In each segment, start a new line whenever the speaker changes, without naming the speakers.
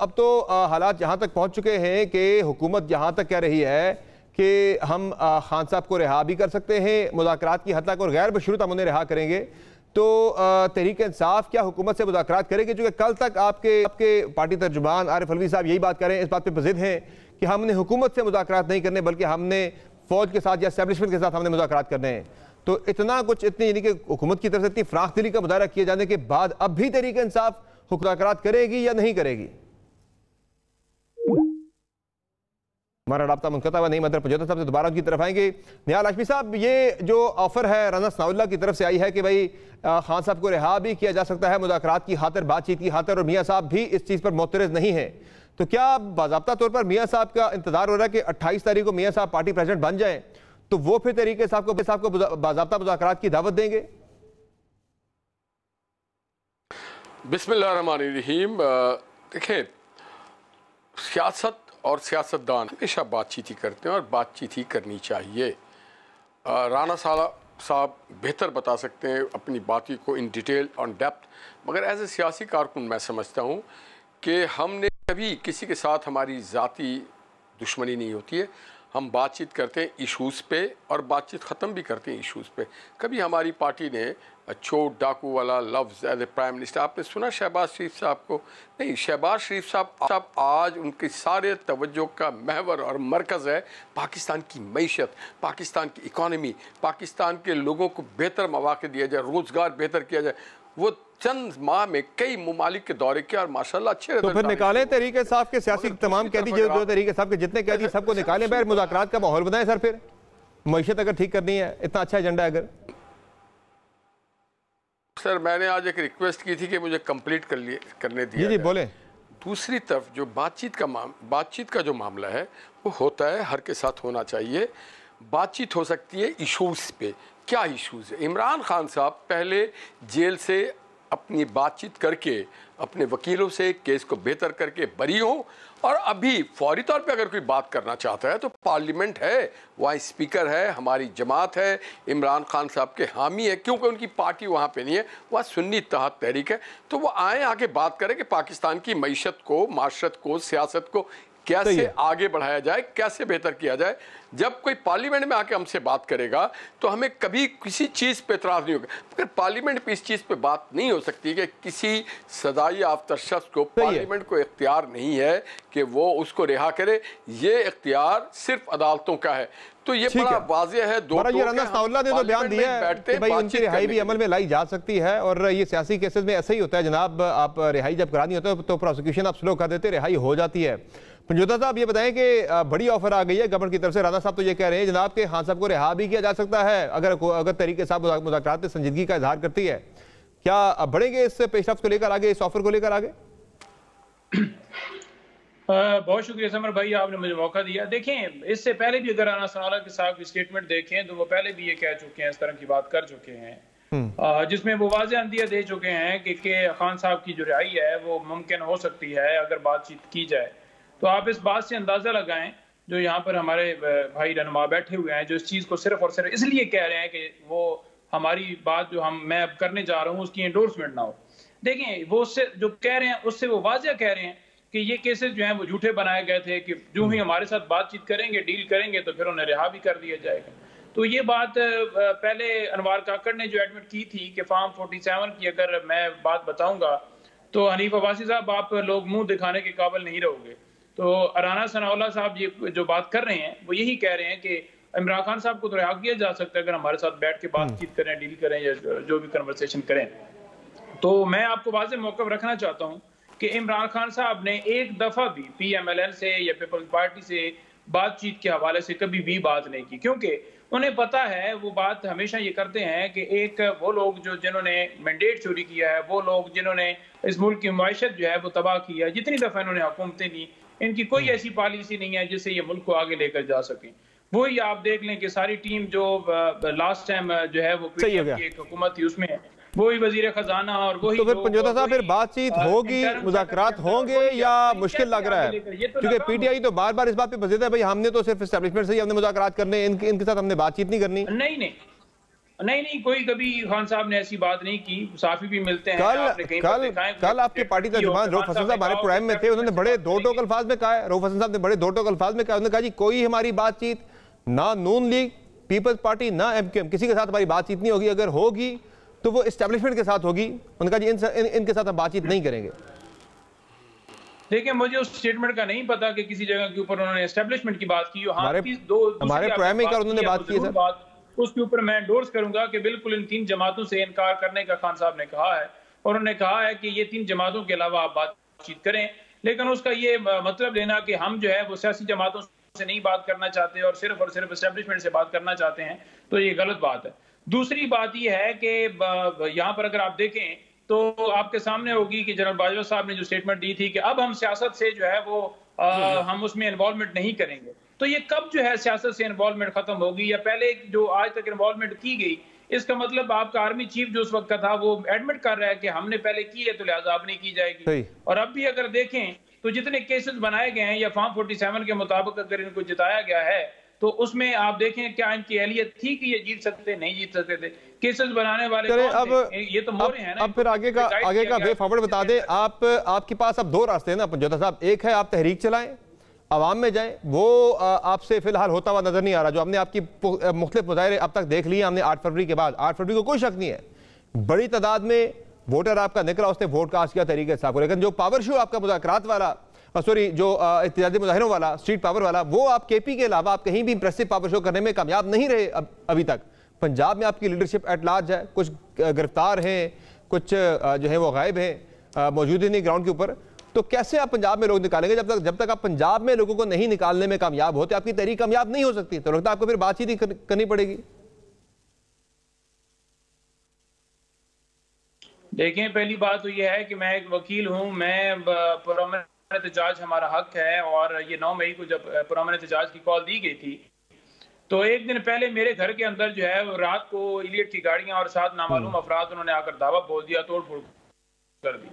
अब तो हालात यहाँ तक पहुँच चुके हैं कि हुकूमत यहाँ तक कह रही है कि हम खान साहब को रिहा भी कर सकते हैं, मुज़ाकरात की हद तक, और गैर मशरूत हम उन्हें रिहा करेंगे। तो तहरीक इंसाफ क्या हुकूमत से मुज़ाकरात करेगी? क्योंकि कल तक आपके पार्टी तर्जुमान आरिफ अलवी साहब यही बात कर रहे हैं, इस बात पर ज़िद हैं कि हमने हुकूमत से मुज़ाकरात नहीं करने, बल्कि हमने फौज के साथ या एस्टेब्लिशमेंट के साथ हमने मुज़ाकरात करने हैं। तो इतनी यानी कि हुकूमत की तरफ से इतनी फराखदिली का मुजाहरा किए जाने के बाद अब भी तहरीक इंसाफ मुज़ाकरात करेगी या नहीं करेगी? हमारा राब्ता मुनक़ता हुआ नहीं। मदर पंजोता साहब से दोबारा उनकी तरफ आएंगे। निहाल हाशमी साहब, ये जो ऑफर है राना सनाउल्लाह की तरफ से आई है कि भाई खान साहब को रिहा भी किया जा सकता है मुज़ाकरात की खातिर, बातचीत की खातिर, और मियाँ साहब भी इस चीज़ पर मोतरज़ नहीं है, तो क्या बाज़ाब्ता तौर पर मियाँ साहब का इंतजार हो रहा है कि 28 तारीख को मियाँ साहब पार्टी प्रेसिडेंट बन जाए तो वो फिर तहरीक साहब को बाज़ाब्ता मुज़ाकरात की दावत देंगे?
बिस्मिल्लाहिर्रहमानिर्रहीम। देखें, सियासत और सियासतदान हमेशा बातचीत ही करते हैं और बातचीत ही करनी चाहिए। राना साहब बेहतर बता सकते हैं अपनी बातों को इन डिटेल ऑन डेप्थ, मगर एज ए सियासी कारकुन मैं समझता हूँ कि हमने कभी किसी के साथ हमारी ज़ाती दुश्मनी नहीं होती है। हम बातचीत करते हैं इशूज़ पे और बातचीत ख़त्म भी करते हैं इशूज़ पे। कभी हमारी पार्टी ने चोट डाकू वाला लफ्ज़ एज ए प्राइम मिनिस्टर, आपने सुना शहबाज शरीफ साहब को? नहीं, शहबाज शरीफ साहब आज उनके सारे तवज्जो का महवर और मरकज़ है पाकिस्तान की मईशत, पाकिस्तान की इकॉनमी, पाकिस्तान के लोगों को बेहतर मौक़े दिया जाए, रोज़गार बेहतर किया जाए। वो चंद माह में कई ममालिक के दौरे किया और माशाल्लाह अच्छे।
तो फिर निकालें तहरीक इंसाफ के सियासी तमाम कैदी, जो तहरीक इंसाफ के जितने कैदी सबको निकालें, बाहर मुज़ाकरात का माहौल बनाएं सर। फिर मईशत अगर ठीक करनी है, इतना अच्छा एजेंडा है अगर।
सर, मैंने आज एक रिक्वेस्ट की थी कि मुझे कंप्लीट करने दिया।
जी बोलें।
दूसरी तरफ जो बातचीत का जो मामला है वो होता है, हर के साथ होना चाहिए। बातचीत हो सकती है इशूज़ पे। क्या इशूज़ है? इमरान खान साहब पहले जेल से अपनी बातचीत करके अपने वकीलों से केस को बेहतर करके बरी हों, और अभी फौरी तौर पे अगर कोई बात करना चाहता है तो पार्लियामेंट है, वहाँ स्पीकर है, हमारी जमात है, इमरान खान साहब के हामी है, क्योंकि उनकी पार्टी वहाँ पे नहीं है, वहाँ सुन्नी इत्तेहाद तहरीक है। तो वो आए, आके बात करें कि पाकिस्तान की मईशत को, माशरत को, सियासत को कैसे आगे बढ़ाया जाए, कैसे बेहतर किया जाए। जब कोई पार्लियामेंट में आके हमसे बात करेगा तो हमें कभी किसी चीज़ पे एतराज़ नहीं होगा, मगर पार्लियामेंट पे इस चीज़ पे बात नहीं हो सकती कि किसी सदाई याफ्ता शख्स को, पार्लियामेंट को इख्तियार नहीं है कि वो उसको रिहा करे। ये इख्तियार सिर्फ अदालतों का है। तो ये बड़ा वाज़ेह है।
राना सनाउल्लाह ने तो बयान दिया है कि भाई उनकी रिहाई भी अमल में लाई जा सकती है, और ये सियासी केसेस में ऐसा ही होता है जनाब, आप रिहाई जब करानी होता है तो प्रोसिक्यूशन आप स्लो कर देते, रिहाई हो जाती है। पंजोता साहब, ये बताएं कि बड़ी ऑफर आ गई है गवर्नमेंट की तरफ से। राना साहब तो ये कह रहे हैं जनाब कि खान साहब को रिहा भी किया जा सकता है अगर तरीके साहब मुज़ाकरात में संजीदगी का इजहार करती है। क्या बढ़ेंगे इस पेशरफ्त को लेकर आगे, इस ऑफर को लेकर आगे?
बहुत शुक्रिया समर भाई, आपने मुझे मौका दिया। देखें, इससे पहले भी अगर राना सनाउल्लाह के साहब की स्टेटमेंट देखें तो वो पहले भी ये कह चुके हैं, इस तरह की बात कर चुके हैं, जिसमें वो वाज़ेह अंदिया दे चुके हैं कि खान साहब की जो रिहाई है वो मुमकिन हो सकती है अगर बातचीत की जाए। तो आप इस बात से अंदाज़ा लगाएं, जो यहाँ पर हमारे भाई रहनुमा बैठे हुए हैं, जो इस चीज़ को सिर्फ और सिर्फ इसलिए कह रहे हैं कि वो हमारी बात जो मैं अब करने जा रहा हूँ उसकी एंडोर्समेंट ना हो। देखें, वो उससे जो कह रहे हैं उससे वो वाज़ेह कह रहे हैं कि ये केसेस जो हैं वो झूठे बनाए गए थे, कि जो ही हमारे साथ बातचीत करेंगे, डील करेंगे तो फिर उन्हें रिहा भी कर दिया जाएगा। तो ये बात पहले अनवार काकड़ ने जो एडमिट की थी कि फार्म 47 की अगर मैं बात बताऊंगा तो हनीफ अब्बासी साहब, आप लोग मुंह दिखाने के काबिल नहीं रहोगे। तो राना सनाउल्लाह साहब ये जो बात कर रहे हैं वो यही कह रहे हैं कि इमरान खान साहब को तो रिहा किया जा सकता है अगर हमारे साथ बैठ के बातचीत करें, डील करें या जो भी कन्वर्सेशन करें। तो मैं आपको वाज़ेह मौक़िफ़ रखना चाहता हूँ कि इमरान खान साहब ने एक दफ़ा भी PMLN से या पीपल्स पार्टी से बातचीत के हवाले से कभी भी बात नहीं की, क्योंकि उन्हें पता है, वो बात हमेशा ये करते हैं कि एक वो लोग जिन्होंने मैंडेट चोरी किया है, वो लोग जिन्होंने इस मुल्क की माइशत जो है वो तबाह किया है, जितनी दफ़ा इन्होंने हुकूमतें दी, इनकी कोई ऐसी पॉलिसी नहीं है जिससे ये मुल्क को आगे लेकर जा सकें। वही आप देख लें कि सारी टीम जो लास्ट टाइम जो है वो PDP की एक हुकूमत थी उसमें वही वजीर खजाना और वही। तो
फिर पंजोता साहब, फिर बातचीत होगी, मुज़ाकरात होंगे या मुश्किल लग रहा है? क्योंकि PTI तो बार बार इस बात पे बज़िद है, भाई हमने तो सिर्फ एस्टेब्लिशमेंट से ही हमने मुज़ाकरात करने, इनके साथ हमने बातचीत नहीं करनी।
नहीं, नहीं, कोई कभी खान साहब ने ऐसी बात नहीं की। साफी भी मिलते हैं।
कल आपके पार्टी तर्जुमान रऊफ हसन साहब हमारे प्रोग्राम में थे, उन्होंने बड़े दो टोक अल्फाज में कहा है, रऊफ हसन साहब ने बड़े दो टोक अल्फाज में कहा, उन्होंने कहा जी कोई हमारी बातचीत ना नून लीग, पीपल्स पार्टी, ना एमकेएम, किसी के साथ हमारी बातचीत नहीं होगी, अगर होगी तो वो एस्टेब्लिशमेंट के साथ होगी। उन्होंने कहा जी इनके साथ हम बातचीत नहीं करेंगे।
देखिए, मुझे उस स्टेटमेंट का नहीं पता कि किसी जगह के ऊपर उन्होंने एस्टेब्लिशमेंट की बात की हो।
हमारे प्रोग्राम में उन्होंने बात की है,
उसके ऊपर मैं एंडोर्स करूंगा कि बिल्कुल इन 3 जमातों से इनकार करने का खान साहब ने कहा है, और उन्होंने कहा है कि ये 3 जमातों के अलावा आप बातचीत करें। लेकिन उसका ये मतलब लेना कि हम जो है वो सियासी जमातों से नहीं बात करना चाहते और सिर्फ एस्टेब्लिशमेंट से बात करना चाहते हैं, तो ये गलत बात है। दूसरी बात ये है कि यहाँ पर अगर आप देखें तो आपके सामने होगी कि जनरल बाजवा साहब ने जो स्टेटमेंट दी थी कि अब हम सियासत से जो है वो हम उसमें इन्वॉल्वमेंट नहीं करेंगे। तो ये कब जो है सियासत से इन्वॉल्वमेंट खत्म होगी, या पहले जो आज तक इन्वॉल्वमेंट की गई, इसका मतलब आपका आर्मी चीफ जो उस वक्त का था वो एडमिट कर रहा है कि हमने पहले की है तो लिहाजा अब नहीं की जाएगी। और अब भी अगर देखें तो जितने केसेस बनाए गए हैं या फॉर्म 47 के मुताबिक अगर इनको जिताया गया है तो उसमें आप देखें क्या इनकी अहलियत थी कि ये जीत सकते, नहीं जीत सकते थे। केसेस बनाने वाले
अब
ये तो मोरे हैं ना।
अब फिर आगे का वे फॉरवर्ड बता दें। आपके पास अब 2 रास्ते हैं ना पंजोता साहब, एक है आप तहरीक चलाएं, आवाम में जाएं, वो आपसे फिलहाल होता हुआ नजर नहीं आ रहा। जो हमने आपकी मुख्तलिफ मुजाहिरे अब तक देख लिए, हमने 8 फरवरी के बाद, 8 फरवरी को कोई शक नहीं है बड़ी तादाद में वोटर आपका निकला, उसने वोट कास्ट किया तरीके से। लेकिन जो पावर शो आपका मुज़ाकरात वाला, सॉरी जो इत्तेजादी मुजाहिरों वाला, स्ट्रीट पावर वाला, वो आप केपी के अलावा आप कहीं भी इंप्रेसिव पावर शो करने में कामयाब नहीं रहे अभी तक। पंजाब में आपकी लीडरशिप एट लार्ज है, कुछ गिरफ्तार हैं, कुछ जो है वो गायब हैं, मौजूद ही नहीं ग्राउंड के ऊपर। तो कैसे आप पंजाब में लोग निकालेंगे? जब तक आप पंजाब में लोगों को नहीं निकालने में कामयाब होते, आपकी तहरीक कामयाब नहीं हो सकती। तो लगता है आपको फिर बातचीत ही करनी पड़ेगी।
देखें, पहली बात तो यह है कि मैं एक वकील हूं, मैं पुरअमन एहतजाज हमारा हक है, और ये 9 मई को जब पुरअमन एहतजाज की कॉल दी गई थी तो एक दिन पहले मेरे घर के अंदर जो है रात को इलियट की गाड़ियां और 7 नामालूम अफराद उन्होंने आकर दावा बोल दिया, तोड़ फोड़ कर दी।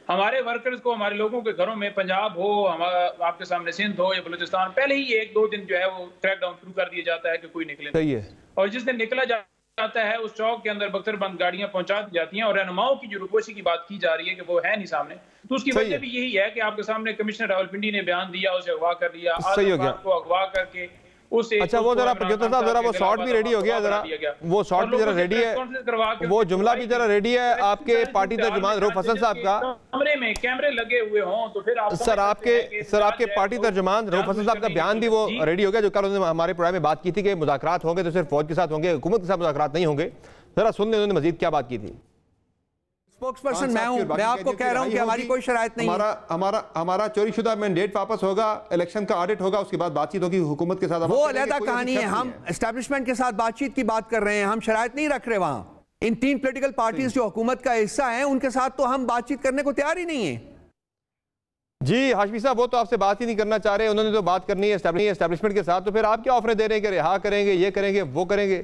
हमारे वर्कर्स को, हमारे लोगों के घरों में, पंजाब हो, हमारा आपके सामने सिंध हो या बलूचिस्तान, पहले ही 1-2 दिन जो है वो क्रैकडाउन शुरू कर दिया जाता है कि कोई निकले।
सही है।
और जिस दिन निकला जाता है उस चौक के अंदर बख्तरबंद गाड़ियां पहुंचा दी जाती हैं, और रहनुमाओं की जो रुपोशी की बात की जा रही है कि वो है नहीं सामने। तो उसकी वजह भी यही है कि आपके सामने कमिश्नर रावलपिंडी ने बयान दिया, उसे अगवा कर लिया, को अगवा करके उसे। अच्छा, वो जरा
जरा वो शॉट भी रेडी हो गया, जरा वो शॉट भी जरा रेडी है, वो जुमला भी जरा रेडी है आपके पार्टी तर्जुमान रऊफ हसन साहब का।
कमरे में कैमरे लगे हुए हों तो फिर आप
सर आपके पार्टी तर्जुमान रऊफ हसन साहब का बयान भी वो रेडी हो गया, जो कल उन्होंने हमारे प्रोग्राम में बात की थी कि मुज़ाकरात होंगे तो सिर्फ फौज के साथ होंगे, हुकूमत के साथ मुज़ाकरात नहीं होंगे। जरा सुन लें उन्होंने मजीद क्या बात की थी।
स्पोक्सपर्सन मैं हूं, मैं आपको कह रहा हूं कि हमारी कोई शरायत नहीं है।
हमारा चोरीशुदा मैंडेट वापस होगा, इलेक्शन का ऑडिट होगा, उसके बाद बातचीत होगी हुकूमत के साथ।
वो अलग कहानी है। हम एस्टैब्लिशमेंट के साथ बातचीत की बात कर रहे हैं, हम शरायत नहीं रख रहे। वहां इन 3 पॉलिटिकल पार्टीज जो हुकूमत का हिस्सा हैं उनके साथ तो हम बातचीत करने को तैयार ही नहीं है।
जी हाशमी साहब, वो तो आपसे बात ही नहीं करना चाह रहे, उन्होंने तो बात करनी है एस्टैब्लिशमेंट के साथ। तो फिर आप क्या ऑफर दे रहे हैं कि रिहा करेंगे, ये करेंगे, वो करेंगे?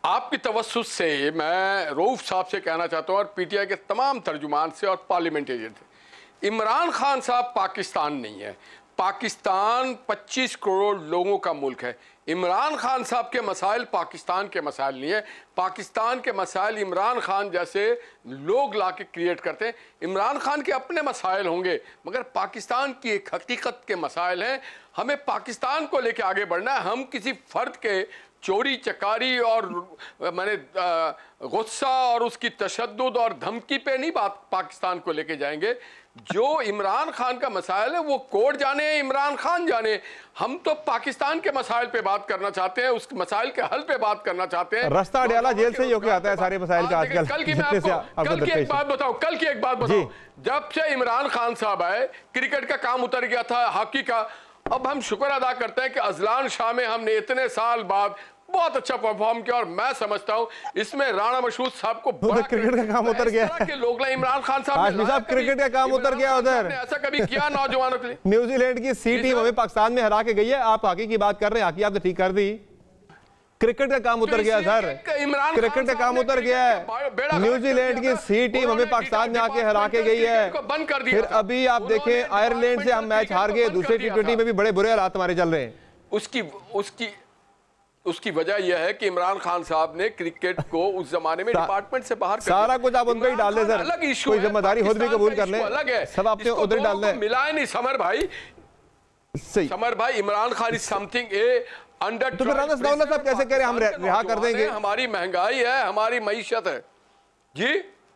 आपकी तवस्सुस से मैं रऊफ साहब से कहना चाहता हूँ और पीटीआई के तमाम तर्जुमान से और पार्लियामेंटेरियन से, इमरान खान साहब पाकिस्तान नहीं है। पाकिस्तान 25 करोड़ लोगों का मुल्क है। इमरान खान साहब के मसाइल पाकिस्तान के मसाइल नहीं है। पाकिस्तान के मसाइल इमरान खान जैसे लोग ला के क्रिएट करते हैं। इमरान खान के अपने मसाइल होंगे, मगर पाकिस्तान की एक हकीकत के मसाइल हैं। हमें पाकिस्तान को लेके आगे बढ़ना है। हम किसी फर्द के चोरी चकारी और मैंने गुस्सा और उसकी तशद्दुद और धमकी पे नहीं बात पाकिस्तान को लेके जाएंगे। जो इमरान खान का मसाइल है वो कोर्ट जाने, इमरान खान जाने। हम तो पाकिस्तान के मसाइल पे बात करना चाहते हैं, उस मसाइल के हल पे बात करना चाहते हैं।
रास्ता अडियाला जेल से ही होके आता है सारे मसाइल का आजकल।
कल की एक बात बताओ, जब से इमरान खान साहब आए क्रिकेट का काम उतर गया था, हॉकी का। अब हम शुक्र अदा करते हैं कि अजलान शाह में हमने इतने साल बाद बहुत अच्छा परफॉर्म किया, और मैं समझता हूं इसमें राणा मशहूद साहब को बड़ा
क्रिकेट का काम उतर गया
के लोग इमरान खान साहब
क्रिकेट का काम उतर गया उधर।
ऐसा कभी किया नौजवानों के लिए?
न्यूजीलैंड की सी टीम हमें पाकिस्तान में हरा के गई है। आप हॉकी की बात कर रहे हैं, हॉकी आपने ठीक कर दी, क्रिकेट का काम उतर गया सर। क्रिकेट का काम उतर गया है। न्यूजीलैंड की सी टीम हमें पाकिस्तान में आके हरा के गई है। फिर अभी आप देखें आयरलैंड से हम मैच हार गए, दूसरे T20 में भी बड़े बुरे हालात हमारे चल रहे हैं।
उसकी वजह यह है कि इमरान खान साहब ने क्रिकेट को उस जमाने में डिपार्टमेंट से बाहर
सारा कुछ आप उन पे ही डाल दें सर,
अलग इशू,
कोई जिम्मेदारी खुद भी कबूल कर लें,
अलग है,
सब आपने उधर डालना है।
मिलाए नहीं समर भाई,
सही
समर भाई, Imran Khan is something A under.
तो फिर राना सनाउल्लाह साहब कैसे कह रहे हैं हम रिहा कर देंगे?
हमारी महंगाई है, हमारी मईशत है जी।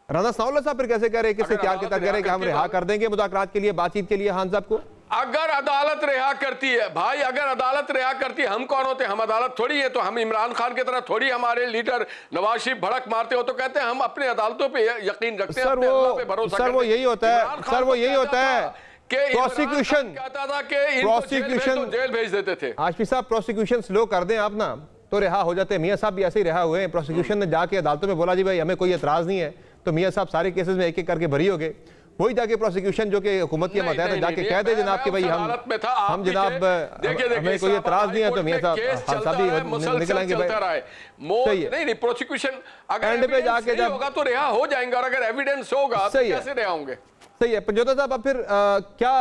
राना सनाउल्लाह साहब फिर कैसे कह रहे हैं, किससे क्या कहता कह रहे हैं कि हम रिहा कर देंगे मुज़ाकरात के लिए, बातचीत के लिए खान साहब को?
अगर अदालत रिहा करती है भाई, अगर अदालत रिहा करती है, हम कौन होते हैं? हम अदालत थोड़ी है। तो हम इमरान खान की तरह थोड़ी, हमारे लीडर नवाज शरीफ भड़क मारते हो तो कहते हैं हम अपने अदालतों पे यकीन रखते हैं, अपने अल्लाह पे भरोसा करते हैं।
सर वो यही होता है, सर वो यही होता है
कि
प्रोसिक्यूशन
कहता था कि प्रोसिक्यूशन जेल भेज देते थे।
आशफी साहब प्रोसिक्यूशन स्लो कर दें आप ना तो रिहा हो जाते हैं। मियां साहब भी ऐसे ही रिहा हुए हैं, प्रोसिक्यूशन ने जाके अदालतों में बोला जी भाई हमें कोई एतराज नहीं है, तो मियां साहब सारे केसेस में एक एक करके भरी हो गए। वही जाके प्रोसिक्यूशन जो कि हुकूमत के मतहत है जाके कह दे जनाब कि भाई हम जनाब हमें कोई एतराज नहीं है, तो मियां साहब साहब निकलेंगे भाई। सही है,
नहीं प्रोसिक्यूशन अगर
एंड पे जाके जब
होगा तो रिहा हो जाएंगे, और अगर एविडेंस होगा तो कैसे रिहा होंगे?
सही है पंजोता साहब। अब फिर क्या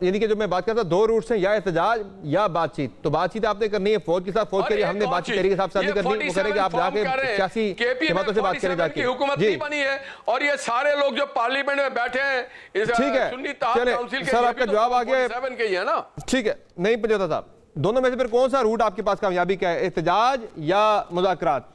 यानी कि जो मैं बात करता दो रूट्स हैं, या एहतजाज या बातचीत। तो बातचीत आपने करनी है फौज के साथ, फौज के लिए हमने बातचीत तरीके के साथ नहीं करनी, वो करेंगे आप जाके सियासी जमातों से बात करें जाके।
हुकूमत नहीं बनी है और ये सारे लोग जो पार्लियामेंट में बैठे हैं,
ठीक है चले सर आपका जवाब आ गया ना, ठीक है। नहीं पंजोता साहब, दोनों में से फिर कौन सा रूट आपके पास कामयाबी का है, एहतजाज या मुज़ाकरात?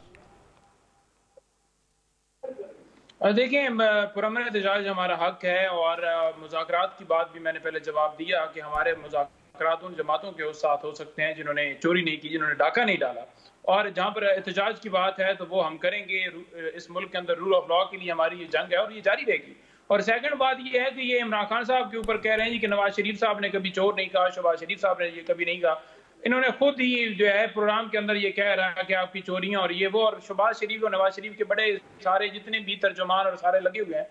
देखें, पुरअमन एहतजाज हमारा हक है, और मुज़ाकरात की बात भी मैंने पहले जवाब दिया कि हमारे मुज़ाकरात उन जमातों के साथ हो सकते हैं जिन्होंने चोरी नहीं की, जिन्होंने डाका नहीं डाला। और जहाँ पर एहतजाज की बात है तो वो हम करेंगे। इस मुल्क के अंदर रूल ऑफ लॉ के लिए हमारी ये जंग है और ये जारी रहेगी। और सेकंड बात ये है कि ये इमरान खान साहब के ऊपर कह रहे हैं कि नवाज शरीफ साहब ने कभी चोर नहीं कहा, शहबाज शरीफ साहब ने ये कभी नहीं कहा। इन्होंने खुद ही जो है प्रोग्राम के अंदर ये कह रहा है कि आपकी चोरियां और ये वो, और शहबाज शरीफ और नवाज शरीफ के बड़े सारे जितने भी तर्जुमान और सारे लगे हुए हैं